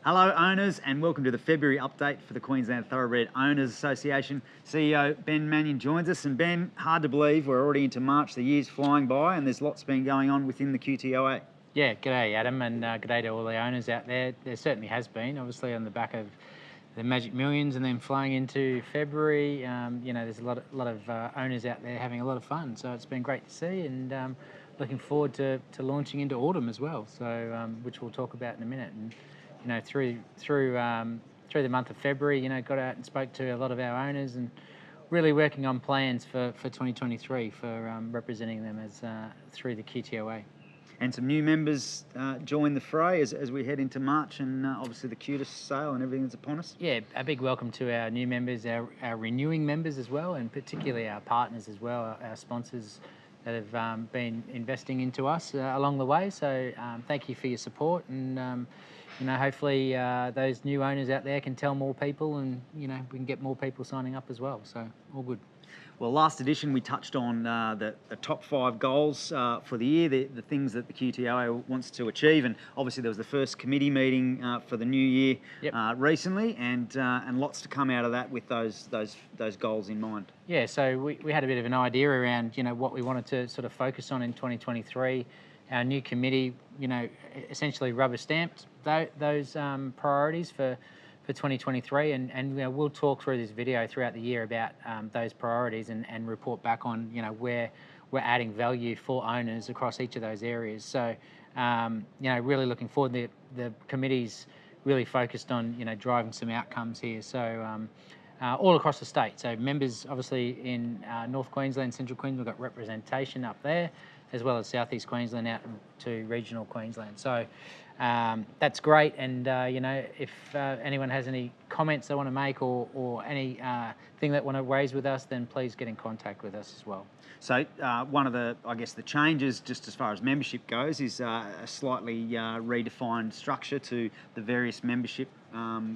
Hello owners and welcome to the February update for the Queensland Thoroughbred Owners Association. CEO Ben Mannion joins us, and Ben, hard to believe we're already into March, the year's flying by and there's lots been going on within the Qtoa. Yeah, g'day Adam, and g'day to all the owners out there. There certainly has been, obviously on the back of the Magic Millions and then flying into February. There's a lot of owners out there having a lot of fun, so it's been great to see, and looking forward to launching into autumn as well, so which we'll talk about in a minute. And through the month of February, got out and spoke to a lot of our owners and really working on plans for 2023 for representing them as through the Qtoa. And some new members join the fray as we head into March, and obviously the Qtoa sale and everything that's upon us. Yeah, a big welcome to our new members, our renewing members as well, and particularly our partners as well, our sponsors that have been investing into us along the way. So thank you for your support, and hopefully those new owners out there can tell more people, and we can get more people signing up as well. So all good. Well, last edition we touched on the top 5 goals for the year, the things that the Qtoa wants to achieve, and obviously there was the first committee meeting for the new year recently, and lots to come out of that with those goals in mind. Yeah, so we had a bit of an idea around what we wanted to sort of focus on in 2023. Our new committee, essentially rubber stamped those priorities for 2023, and we'll talk through this video throughout the year about those priorities and report back on where we're adding value for owners across each of those areas. So really looking forward. The committee's really focused on driving some outcomes here. So all across the state. So members obviously in North Queensland, Central Queensland, we've got representation up there, as well as Southeast Queensland out to regional Queensland. So that's great, and if anyone has any comments they want to make or any thing that want to raise with us, then please get in contact with us as well. So one of the changes just as far as membership goes is a slightly redefined structure to the various membership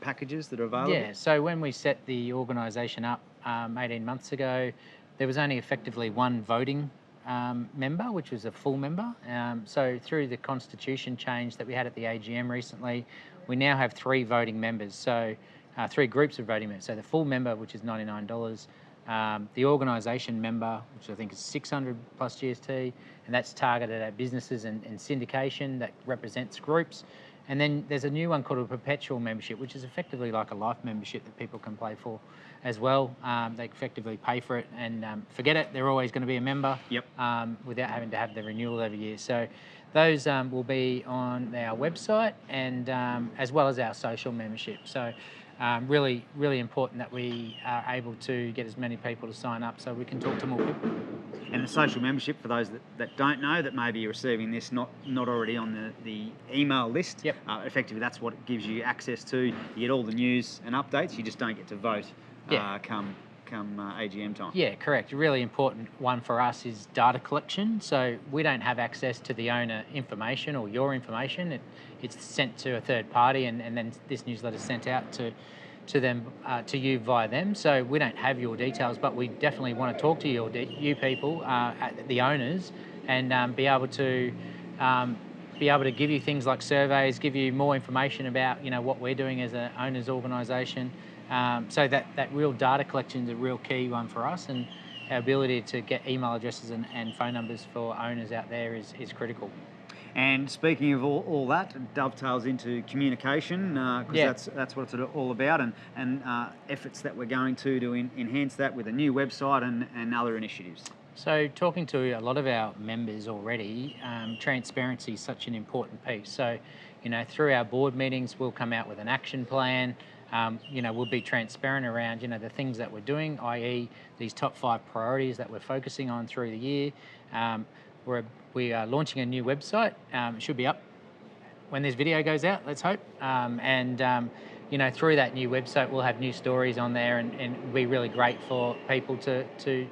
packages that are available. Yeah, so when we set the organisation up 18 months ago, there was only effectively one voting member, which was a full member. So through the constitution change that we had at the AGM recently, we now have 3 voting members. So 3 groups of voting members. So the full member, which is $99, the organisation member, which I think is 600 plus GST, and that's targeted at businesses and syndication that represents groups. And then there's a new one called a perpetual membership, which is effectively like a life membership that people can play for as well. They effectively pay for it and forget it, they're always going to be a member. Yep. Without having to have the renewal every year. So those will be on our website, and as well as our social membership. So really, really important that we are able to get as many people to sign up so we can talk to more people. And the social membership, for those that don't know, that maybe you're receiving this not already on the email list, yep. Effectively that's what it gives you access to. You get all the news and updates, you just don't get to vote come AGM time. Yeah, correct. A really important one for us is data collection. So we don't have access to the owner information or your information. It's sent to a third party, and then this newsletter is sent out to them, to you via them. So we don't have your details, but we definitely want to talk to you people, the owners, and be able to give you things like surveys, give you more information about what we're doing as an owners organisation. So that real data collection is a real key one for us, and our ability to get email addresses and phone numbers for owners out there is critical. And speaking of all that, it dovetails into communication, because that's what it's all about, and efforts that we're going to enhance that with a new website and other initiatives. So talking to a lot of our members already, transparency is such an important piece. So, through our board meetings, we'll come out with an action plan. We'll be transparent around, the things that we're doing, i.e. these top 5 priorities that we're focusing on through the year. We are launching a new website. It should be up when this video goes out, let's hope. Through that new website, we'll have new stories on there, and it'll be really great for people to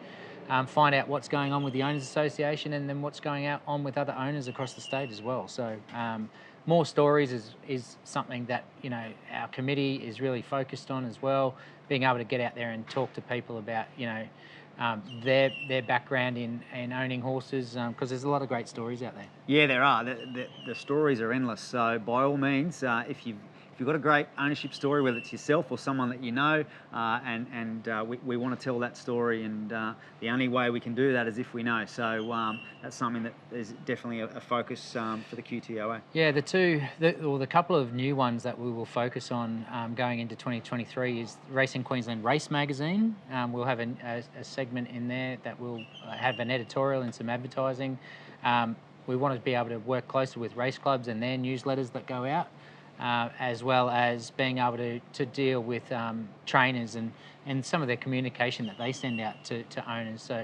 find out what's going on with the Owners Association, and then what's going on with other owners across the state as well. So more stories is something that our committee is really focused on as well, being able to get out there and talk to people about their background in owning horses, because there's a lot of great stories out there. Yeah, there are. The stories are endless. So by all means, if if you've got a great ownership story, whether it's yourself or someone that you know, we want to tell that story, and the only way we can do that is if we know. So that's something that is definitely a focus for the QTOA. Yeah, the couple of new ones that we will focus on going into 2023 is Racing Queensland Race Magazine. We'll have a segment in there that will have an editorial and some advertising. We want to be able to work closer with race clubs and their newsletters that go out, as well as being able to deal with trainers and some of their communication that they send out to owners. So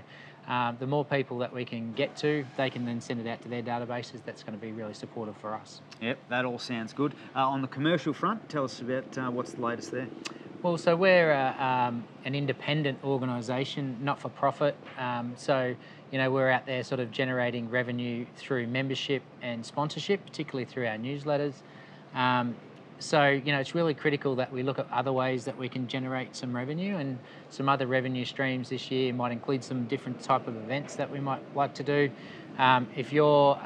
the more people that we can get to, they can then send it out to their databases. That's going to be really supportive for us. Yep, that all sounds good. On the commercial front, tell us about what's the latest there. Well, so we're an independent organisation, not for profit. So, we're out there sort of generating revenue through membership and sponsorship, particularly through our newsletters. So, it's really critical that we look at other ways that we can generate some revenue, and some other revenue streams this year might include some different type of events that we might like to do. If you're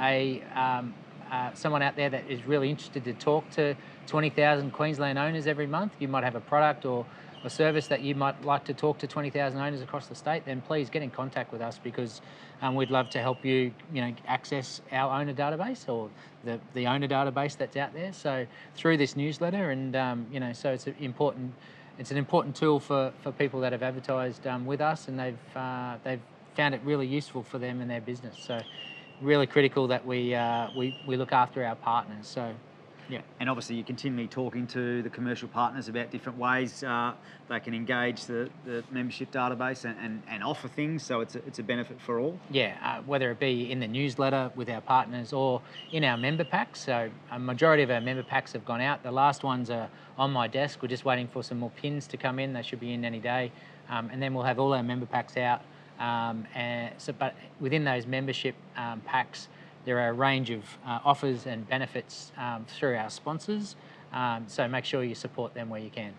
someone out there that is really interested to talk to 20,000 Queensland owners every month, you might have a product or a service that you might like to talk to 20,000 owners across the state, then please get in contact with us, because we'd love to help you, access our owner database or the owner database that's out there. So through this newsletter, and so it's an important tool for people that have advertised with us, and they've found it really useful for them and their business. So really critical that we look after our partners. So. Yeah, and obviously you're continually talking to the commercial partners about different ways they can engage the membership database and offer things, so it's a benefit for all. Yeah, whether it be in the newsletter with our partners or in our member packs. So a majority of our member packs have gone out. The last ones are on my desk. We're just waiting for some more pins to come in. They should be in any day, and then we'll have all our member packs out. But within those membership packs, there are a range of offers and benefits through our sponsors, so make sure you support them where you can.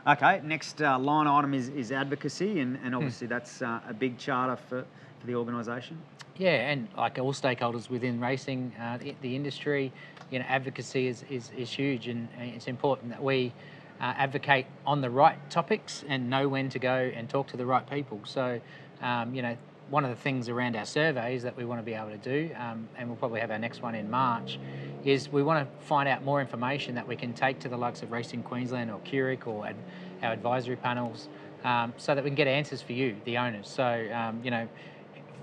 Okay, next line item is advocacy, and obviously that's a big charter for the organisation. Yeah, and like all stakeholders within racing, the industry, advocacy is huge, and it's important that we advocate on the right topics and know when to go and talk to the right people. So, one of the things around our surveys that we want to be able to do, and we'll probably have our next one in March, is we want to find out more information that we can take to the likes of Racing Queensland or Qtoa or our advisory panels, so that we can get answers for you, the owners. So,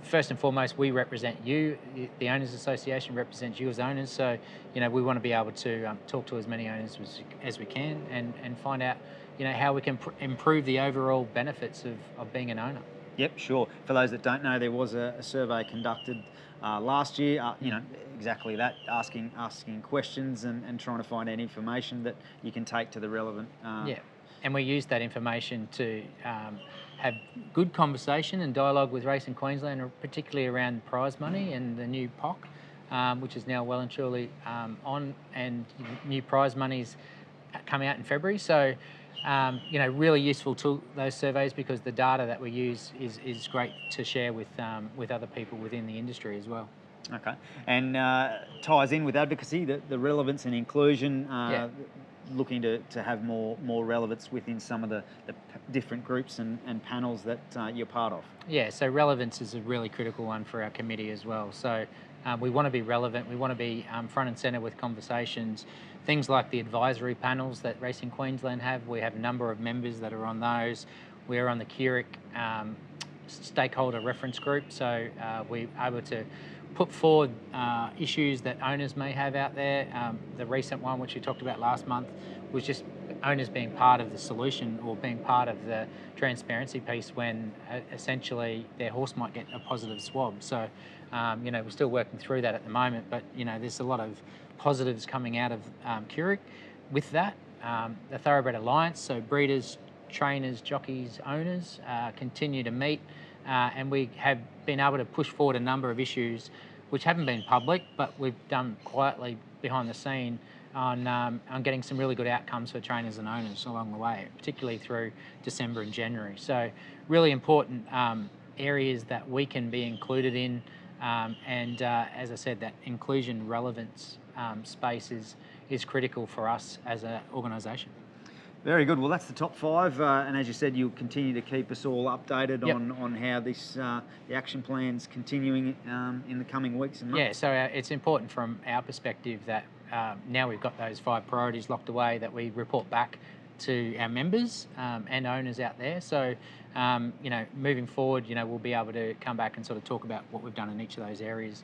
first and foremost, we represent you. The Owners Association represents you as owners. So, we want to be able to talk to as many owners as we can, and find out, how we can improve the overall benefits of being an owner. Yep, sure. For those that don't know, there was a survey conducted last year, exactly that, asking questions and trying to find out information that you can take to the relevant... Yeah, and we used that information to have good conversation and dialogue with Racing Queensland, particularly around prize money and the new POC, which is now well and truly on, and new prize monies coming out in February. So, really useful tool, those surveys, because the data that we use is great to share with other people within the industry as well. Okay, and ties in with advocacy, the relevance and inclusion, looking to have more relevance within some of the different groups and panels that you're part of. Yeah, so relevance is a really critical one for our committee as well. So we want to be relevant, we want to be front and centre with conversations. Things like the advisory panels that Racing Queensland have, we have a number of members that are on those. We're on the Qtoa stakeholder reference group, so we're able to put forward issues that owners may have out there. The recent one, which we talked about last month, was just owners being part of the solution or being part of the transparency piece when essentially their horse might get a positive swab. So, we're still working through that at the moment, but, there's a lot of positives coming out of Qtoa with that. The Thoroughbred Alliance, so breeders, trainers, jockeys, owners continue to meet, and we have been able to push forward a number of issues which haven't been public, but we've done quietly behind the scene on getting some really good outcomes for trainers and owners along the way, particularly through December and January. So really important areas that we can be included in, and as I said, that inclusion relevance space is critical for us as an organisation. Very good. Well, that's the top 5, and as you said, you'll continue to keep us all updated Yep. on how this the action plan's continuing in the coming weeks and months. Yeah, so it's important from our perspective that now we've got those 5 priorities locked away, that we report back to our members and owners out there. So, moving forward, we'll be able to come back and sort of talk about what we've done in each of those areas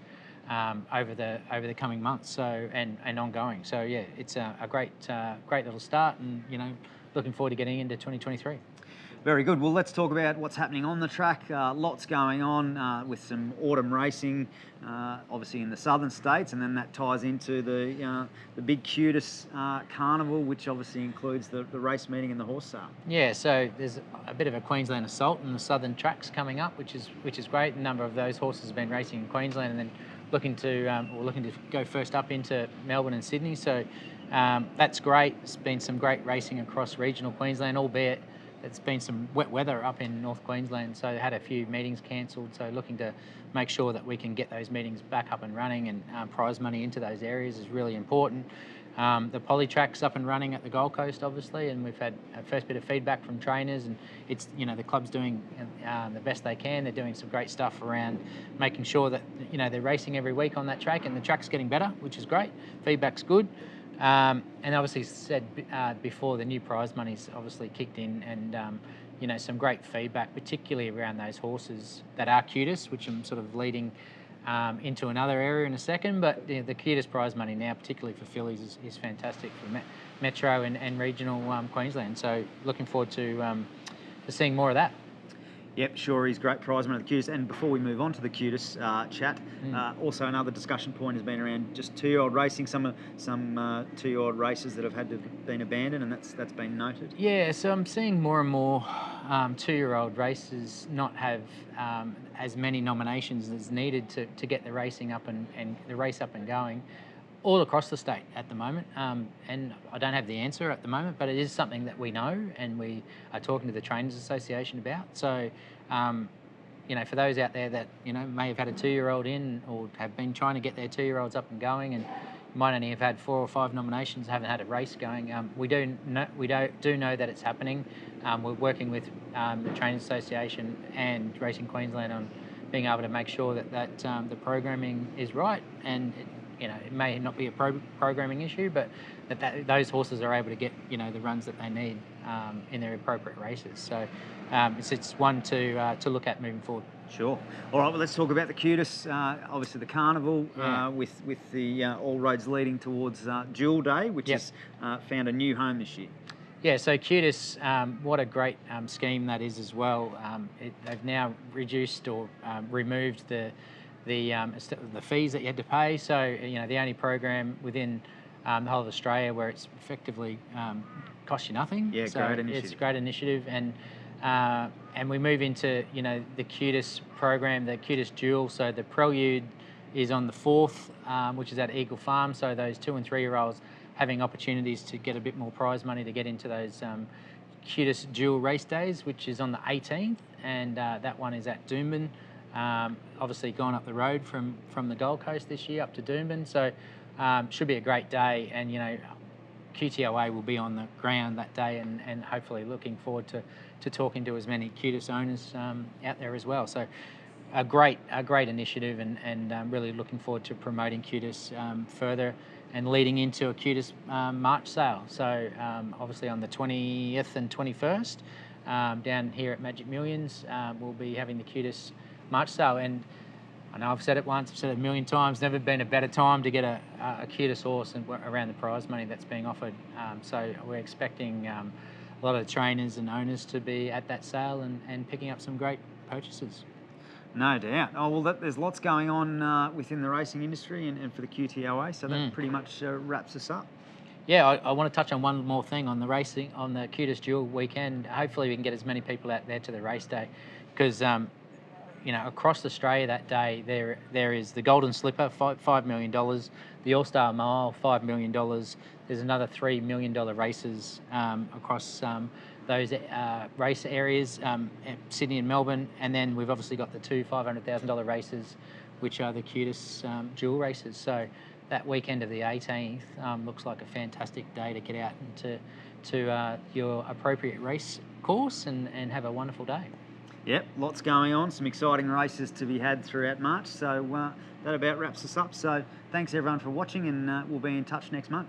over the coming months. So and ongoing. So yeah, it's a great little start, and looking forward to getting into 2023. Very good. Well, let's talk about what's happening on the track. Lots going on with some autumn racing, obviously in the southern states, and then that ties into the big Qtoa carnival, which obviously includes the race meeting and the horse sale. Yeah, so there's a bit of a Queensland assault in the southern tracks coming up, which is great. A number of those horses have been racing in Queensland, and then looking to go first up into Melbourne and Sydney. So that's great. There's been some great racing across regional Queensland, albeit it's been some wet weather up in North Queensland, so they had a few meetings cancelled. So looking to make sure that we can get those meetings back up and running, and prize money into those areas is really important. The poly track's up and running at the Gold Coast, obviously, and we've had a first bit of feedback from trainers, and it's the club's doing the best they can. They're doing some great stuff around making sure that they're racing every week on that track, and the track's getting better, which is great. Feedback's good. And obviously said before, the new prize money's obviously kicked in, and some great feedback, particularly around those horses that are Qtoa, which I'm sort of leading into another area in a second. But the Qtoa prize money now, particularly for fillies, is fantastic for Metro and regional Queensland. So looking forward to seeing more of that. Yep, sure is. Great prize money at the Qtoa. And before we move on to the Qtoa chat, also another discussion point has been around just 2-year-old racing. Some 2-year-old races that have had to been abandoned, and that's been noted. Yeah, so I'm seeing more and more 2-year-old races not have as many nominations as needed to get the racing up and the race up and going all across the state at the moment. And I don't have the answer at the moment, but it is something that we know and we are talking to the Trainers Association about. So, for those out there that, may have had a 2-year-old in or have been trying to get their 2-year-olds up and going and might only have had 4 or 5 nominations, haven't had a race going, we do know that it's happening. We're working with the Trainers Association and Racing Queensland on being able to make sure that the programming is right, and it may not be a programming issue, but that those horses are able to get the runs that they need in their appropriate races. So it's one to look at moving forward. Sure. All right. Well, let's talk about the Qtoa. Obviously, the carnival with the all roads leading towards Jewel Day, which has found a new home this year. Yeah, so Qtoa, what a great scheme that is as well. They've now reduced or removed the fees that you had to pay. So the only program within the whole of Australia where it's effectively costs you nothing. Yeah, so great initiative. It's a great initiative, and we move into the Qtoa program, the Qtoa Dual. So the Prelude is on the 4th, which is at Eagle Farm. So those 2- and 3-year-olds having opportunities to get a bit more prize money to get into those Qtoa Dual race days, which is on the 18th, and that one is at Doomben. Obviously gone up the road from the Gold Coast this year up to Doomben, so should be a great day, and Qtoa will be on the ground that day, and hopefully looking forward to talking to as many Qtoa owners out there as well. So a great initiative, and really looking forward to promoting Qtoa further and leading into a Qtoa March sale. So obviously on the 20th and 21st down here at Magic Millions, we'll be having the Qtoa March sale, and I know I've said it once, I've said it a million times, never been a better time to get a Qtoa horse and around the prize money that's being offered. So we're expecting a lot of trainers and owners to be at that sale and picking up some great purchases. No doubt. Oh, well, there's lots going on within the racing industry and for the Qtoa, so that pretty much wraps us up. Yeah, I want to touch on one more thing on the racing, on the Qtoa Dual weekend. Hopefully we can get as many people out there to the race day, because across Australia that day there is the Golden Slipper, $5 million, the All-Star Mile, $5 million. There's another $3 million races across those race areas, Sydney and Melbourne, and then we've obviously got the 2 $500,000 races, which are the Qtoa Dual races. So that weekend of the 18th looks like a fantastic day to get out and to your appropriate race course and have a wonderful day. Yep, lots going on, some exciting races to be had throughout March. So that about wraps us up. So thanks everyone for watching, and we'll be in touch next month.